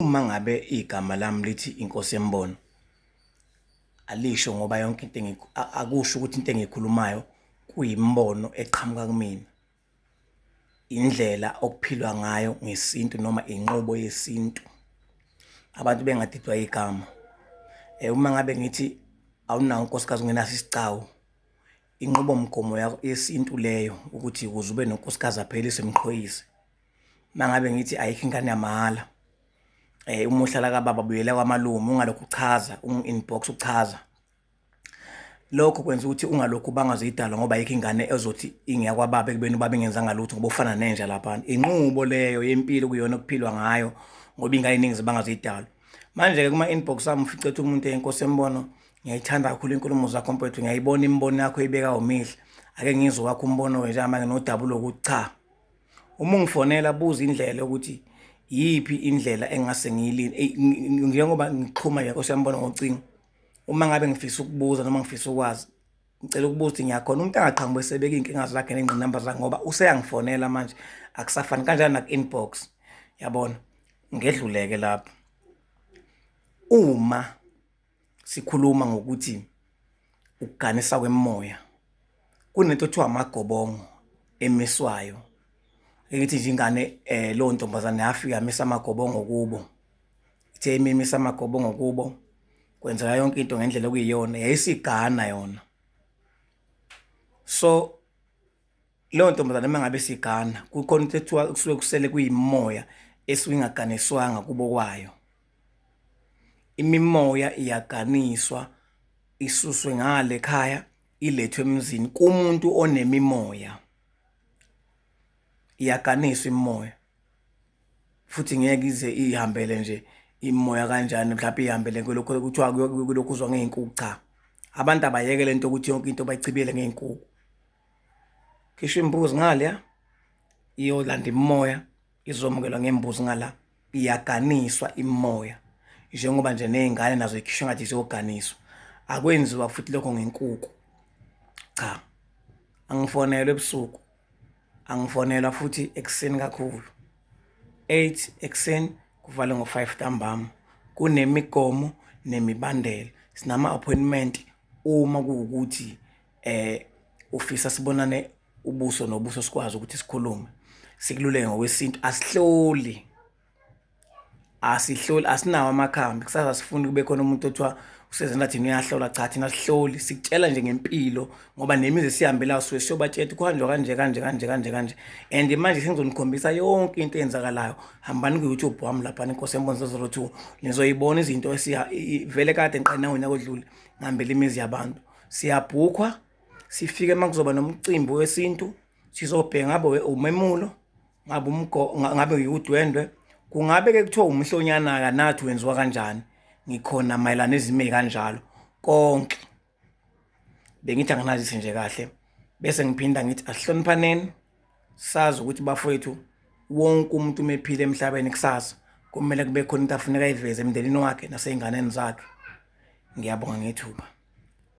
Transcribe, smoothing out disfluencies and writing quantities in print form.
Uma ngabe igama lami lithi Inkosi Yembono, alisho ngoba yonke into akusho ukuthi into engiyikhulumayo kuyimbono eqhamuka kumina. Indlela okuphilwa ngayo ngesintu noma inqubo yesintu. Abantu bengadidwa igama. Uma ngabe ngithi awunawo unkosikazi ungenaso isicawu, inqubomgomo yesintu leyo ukuthi ukuze ube nonkosikazi aphelise emqhoyise. Uma ngabe ngithi ayikho ingane yamahhala, uma uhlala kababa buyela kwamalume, ungalokhu uchaza inbox uchaza. Lokho kwenza ukuthi ungalokhu bangazidalwa ngoba ayikho ingane ezothi ingeyakwababa ekubeni ubaba engenzanga lutho ngoba ufana nenja lapha. Inqubo leyo yempilo kuyona okuphilwa ngayo ngoba ingane eningi zibangazidalwa. Manje-ke kuma-inbox ami ufice ethi umuntu Inkosi Yembono, ngiyayithanda kakhulu inkulumo zakho mfowethu, ngiyayibona imibono yakho eyibeka umihle. Ake ngizwe wakho umbono njengamanje nodabulo ukuthi cha. Uma ungifonela buza indlela ukuthi yipi indlela engase njengoba ngiqhuma nje Nkosi Yembono ngocingo. Uma ngabe ngifisa ukubuza noma ngifisa ukwazi, ngicela ukubuza ukuthi ngiyakhona. Umuntu angaqhamuki esebeka iy'nkinga zakhe ney'ngqinamba zakhe ngoba useyangifonela manje, akusafani kanjani naku-inbox, yabona. Ngedluleke lapho. Uma sikhuluma ngokuthi ukuganisa kwemimoya, kunento ekuthiwa amagobongo emiswayo. Ngithi nje ingane leyo ntombazane yafika yamisa amagobongo kubo. Ithe imisa amagobongo kubo, kwenzeka yonke into ngendlela okuyiyona, yayisigana yona. So leyo ntombazane uma ngabe sigana, kukhona into ekuthiwa kusuke kusele kuyimimoya esuke ingaganiswanga kubo kwayo. Imimoya iyaganiswa, isuswe ngale ekhaya, ilethwe emzini kumuntu onemimoya. Iyaganiswa imimoya futhi ngeke ize ihambele nje imimoya kanjani, mhlawumbe ihambele kulokho kuthiwa kulokhu uzwa ngey'nkukhu. Cha, abantu abayeke le nto ukuthi yonke into bayichibiyele ngey'nkukhu. Khishwa imbuzi ngaleya, iyolanda imimoya, izomukelwa ngembuzi ngala. Iyaganiswa imimoya njengoba nje ney'ngane nazo yikhishwa ngathi ziyoganiswa. Akwenziwa futhi lokho ngenkukhu. Cha, angifonelwa ebusuku, angifonelwa futhi ekuseni kakhulu. 8 ekuseni kuvale ngo-5 ntambama. Kunemigomo nemibandela. Sinama-appointment uma kuwukuthi ufisa sibonane ubuso nobuso sikwazi ukuthi sikhulume. Sikululeke ngokwesintu, asihloli, asinawo amakhambi. Kusasa sifuni kube khona umuntu othiwa usezena thina uyahlola. Cha, thina sihloli, sikutshela nje ngempilo ngoba nemizi sihambela suke siyobatshela kuhanjwa kanje kanje kanje kanje kanje. And manje sengizonikhombisa yonke into eyenzakalayo. Hambani ku-YouTube wami lapha Inkosi Yembono 002 nizoyibona izinto vele kade ngiqale ngonyaka odlule ngihambela imizi yabantu. Siyabhukhwa, sifike uma kuzoba nomcimbi wesintu, sizobheka ngabe umemulo, ngabe udwendwe, kungabe-ke kuthiwa umhlonyana-ka nathi wenziwa kanjani. Ngikhona mayelana nezimo ey'kanjalo konke. Bengithi anginazise nje kahle bese ngiphinda ngithi asihloniphaneni, sazi ukuthi bafowethu wonke umuntu umephila emhlabeni kusasa kumele kube khona into afuneka ayiveze emndenini wakhe nasey'nganeni zakhe. Ngiyabonga ngethuba.